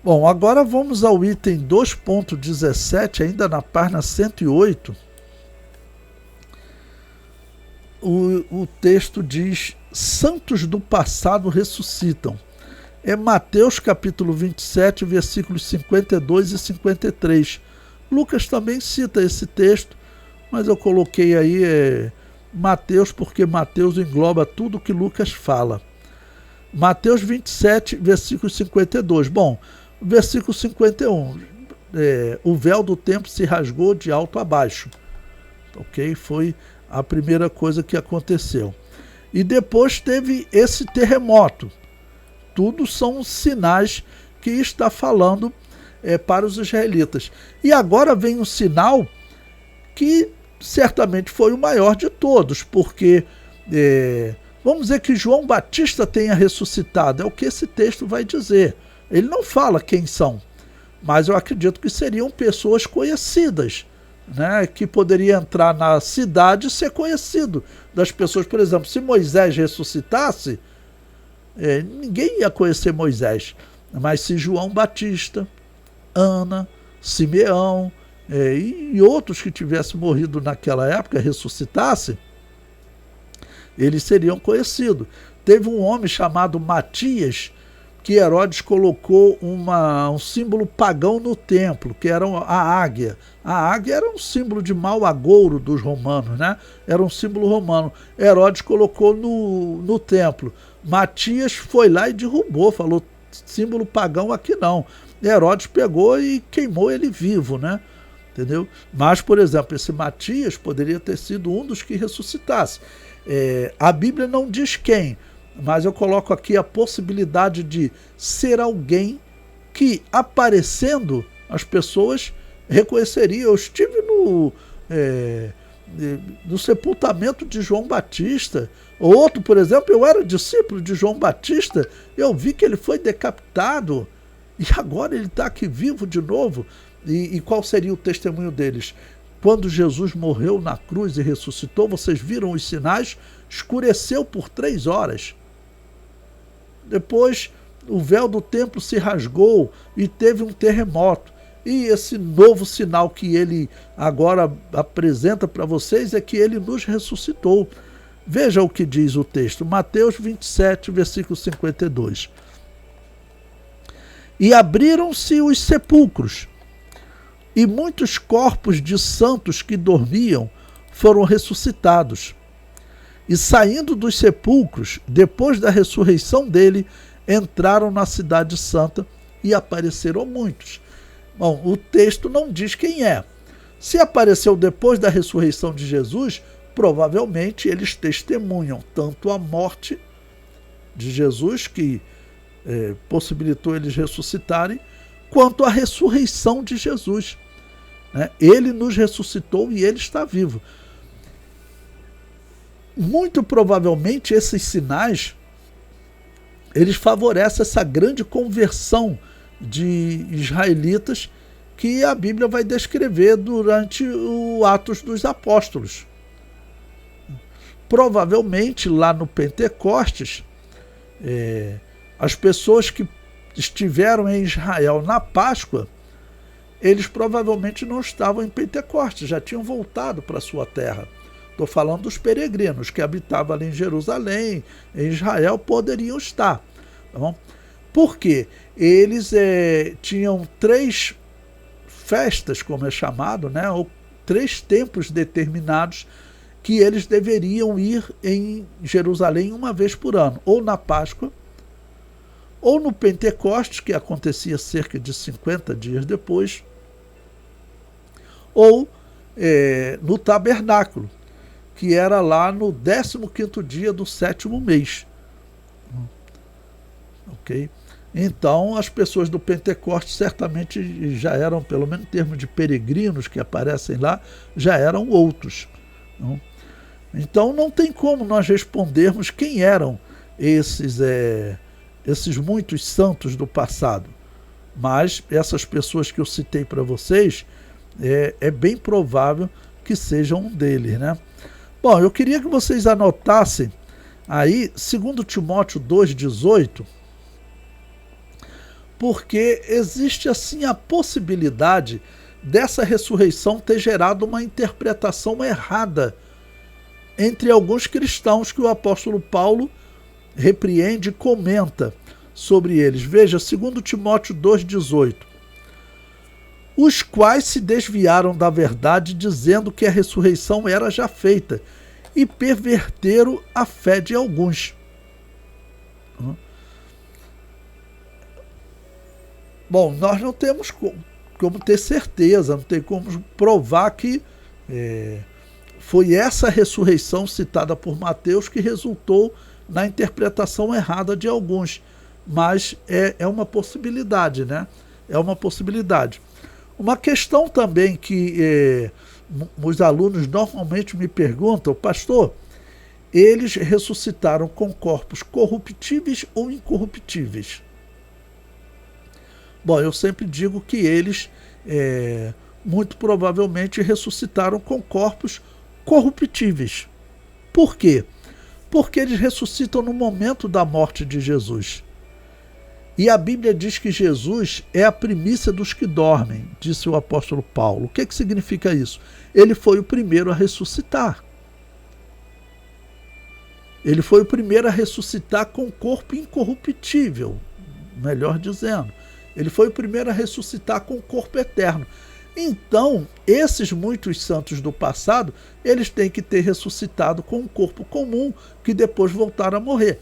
Bom, agora vamos ao item 2.17, ainda na página 108. O texto diz: santos do passado ressuscitam. É Mateus capítulo 27, versículos 52 e 53. Lucas também cita esse texto, mas eu coloquei aí Mateus porque Mateus engloba tudo que Lucas fala. Mateus 27, versículo 52. Bom, versículo 51. O véu do templo se rasgou de alto a baixo. Ok? Foi a primeira coisa que aconteceu. E depois teve esse terremoto. Tudo são sinais que está falando para os israelitas. E agora vem um sinal que certamente foi o maior de todos, porque vamos dizer que João Batista tenha ressuscitado, é o que esse texto vai dizer. Ele não fala quem são, mas eu acredito que seriam pessoas conhecidas, né, que poderia entrar na cidade e ser conhecido das pessoas. Por exemplo, se Moisés ressuscitasse, ninguém ia conhecer Moisés, mas se João Batista, Ana, Simeão e outros que tivessem morrido naquela época ressuscitassem, eles seriam conhecidos. Teve um homem chamado Matias, que Herodes colocou um símbolo pagão no templo, que era a águia. A águia era um símbolo de mau agouro dos romanos, né? Era um símbolo romano. Herodes colocou no templo. Matias foi lá e derrubou, falou: símbolo pagão aqui não. Herodes pegou e queimou ele vivo, né? Entendeu? Mas, por exemplo, esse Matias poderia ter sido um dos que ressuscitasse. A Bíblia não diz quem, mas eu coloco aqui a possibilidade de ser alguém que, aparecendo, as pessoas reconheceriam. Eu estive no sepultamento de João Batista. Outro, por exemplo, eu era discípulo de João Batista, eu vi que ele foi decapitado e agora ele está aqui vivo de novo. E qual seria o testemunho deles? Quando Jesus morreu na cruz e ressuscitou, vocês viram os sinais, escureceu por 3 horas. Depois o véu do templo se rasgou e teve um terremoto. E esse novo sinal que ele agora apresenta para vocês é que ele nos ressuscitou. Veja o que diz o texto, Mateus 27, versículo 52. E abriram-se os sepulcros, e muitos corpos de santos que dormiam foram ressuscitados. E saindo dos sepulcros, depois da ressurreição dele, entraram na cidade santa e apareceram muitos. Bom, o texto não diz quem é. Se apareceu depois da ressurreição de Jesus, provavelmente eles testemunham tanto a morte de Jesus, que possibilitou eles ressuscitarem, quanto a ressurreição de Jesus. Ele nos ressuscitou e ele está vivo. Muito provavelmente esses sinais, eles favorecem essa grande conversão de israelitas que a Bíblia vai descrever durante o Atos dos Apóstolos. Provavelmente lá no Pentecostes, as pessoas que estiveram em Israel na Páscoa, eles provavelmente não estavam em Pentecostes, já tinham voltado para a sua terra. Estou falando dos peregrinos que habitavam ali em Jerusalém, em Israel, poderiam estar. Tá bom? Por quê? Eles tinham 3 festas, como é chamado, né? Ou 3 templos determinados que eles deveriam ir em Jerusalém uma vez por ano, ou na Páscoa, ou no Pentecostes, que acontecia cerca de 50 dias depois, ou no tabernáculo, que era lá no 15º dia do 7º mês. Ok? Então, as pessoas do Pentecostes certamente já eram, pelo menos em termos de peregrinos que aparecem lá, já eram outros. Não? Então, não tem como nós respondermos quem eram esses muitos santos do passado. Mas essas pessoas que eu citei para vocês, é bem provável que sejam um deles, né? Bom, eu queria que vocês anotassem aí 2 Timóteo 2,18, porque existe assim a possibilidade dessa ressurreição ter gerado uma interpretação errada entre alguns cristãos que o apóstolo Paulo repreende e comenta sobre eles. Veja, 2 Timóteo 2,18. Os quais se desviaram da verdade, dizendo que a ressurreição era já feita, e perverteram a fé de alguns. Bom, nós não temos como ter certeza, não tem como provar que foi essa ressurreição citada por Mateus que resultou na interpretação errada de alguns. Mas é uma possibilidade, né? É uma possibilidade. Uma questão também que os alunos normalmente me perguntam: pastor, eles ressuscitaram com corpos corruptíveis ou incorruptíveis? Bom, eu sempre digo que eles muito provavelmente ressuscitaram com corpos corruptíveis. Por quê? Porque eles ressuscitam no momento da morte de Jesus. E a Bíblia diz que Jesus é a primícia dos que dormem, disse o apóstolo Paulo. O que significa isso? Ele foi o primeiro a ressuscitar. Ele foi o primeiro a ressuscitar com um corpo incorruptível, melhor dizendo. Ele foi o primeiro a ressuscitar com um corpo eterno. Então, esses muitos santos do passado, eles têm que ter ressuscitado com um corpo comum, que depois voltaram a morrer.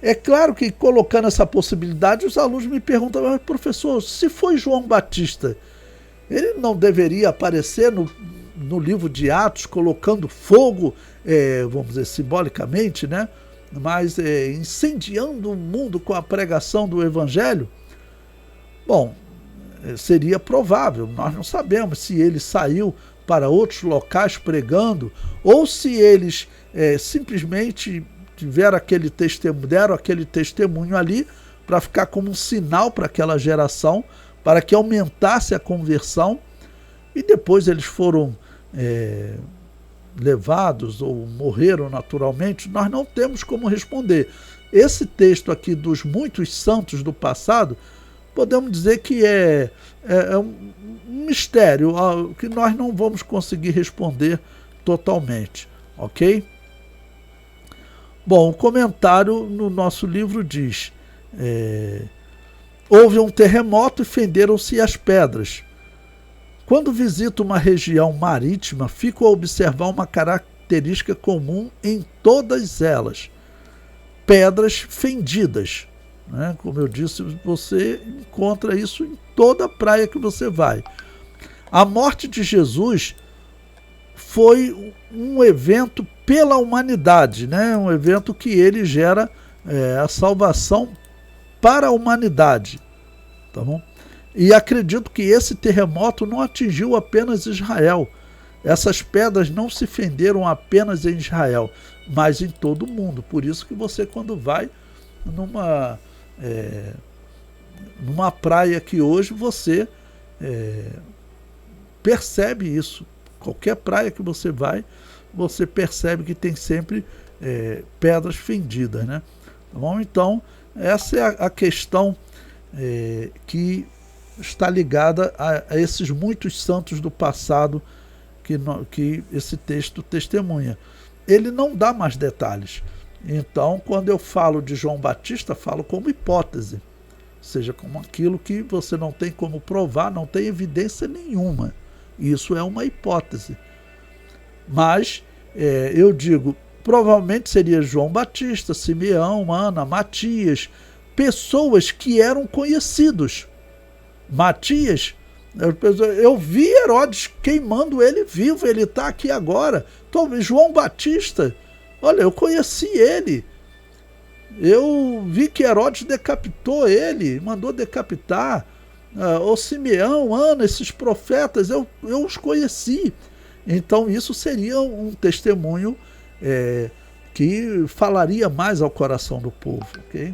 É claro que, colocando essa possibilidade, os alunos me perguntam: mas, professor, se foi João Batista, ele não deveria aparecer no livro de Atos colocando fogo, vamos dizer, simbolicamente, né? Mas incendiando o mundo com a pregação do Evangelho? Bom, seria provável. Nós não sabemos se ele saiu para outros locais pregando ou se eles simplesmente deram aquele testemunho ali para ficar como um sinal para aquela geração, para que aumentasse a conversão, e depois eles foram levados ou morreram naturalmente. Nós não temos como responder. Esse texto aqui dos muitos santos do passado, podemos dizer que é um mistério que nós não vamos conseguir responder totalmente, ok? Bom, o comentário no nosso livro diz: houve um terremoto e fenderam-se as pedras. Quando visito uma região marítima, fico a observar uma característica comum em todas elas: pedras fendidas. Né? Como eu disse, você encontra isso em toda a praia que você vai. A morte de Jesus foi um evento pela humanidade, né? Um evento que ele gera a salvação para a humanidade. Tá bom? E acredito que esse terremoto não atingiu apenas Israel. Essas pedras não se fenderam apenas em Israel, mas em todo o mundo. Por isso que você, quando vai numa praia que hoje, você percebe isso. Qualquer praia que você vai, você percebe que tem sempre pedras fendidas, né? Tá bom? Então, essa é a questão que está ligada a esses muitos santos do passado que esse texto testemunha. Ele não dá mais detalhes. Então, quando eu falo de João Batista, falo como hipótese, ou seja, como aquilo que você não tem como provar, não tem evidência nenhuma. Isso é uma hipótese. Mas eu digo, provavelmente seria João Batista, Simeão, Ana, Matias, pessoas que eram conhecidos. Matias, eu vi Herodes queimando ele vivo, ele está aqui agora. Então, João Batista, olha, eu conheci ele. Eu vi que Herodes decapitou ele, mandou decapitar. O Simeão, Ana, esses profetas, eu os conheci. Então isso seria um testemunho que falaria mais ao coração do povo, ok?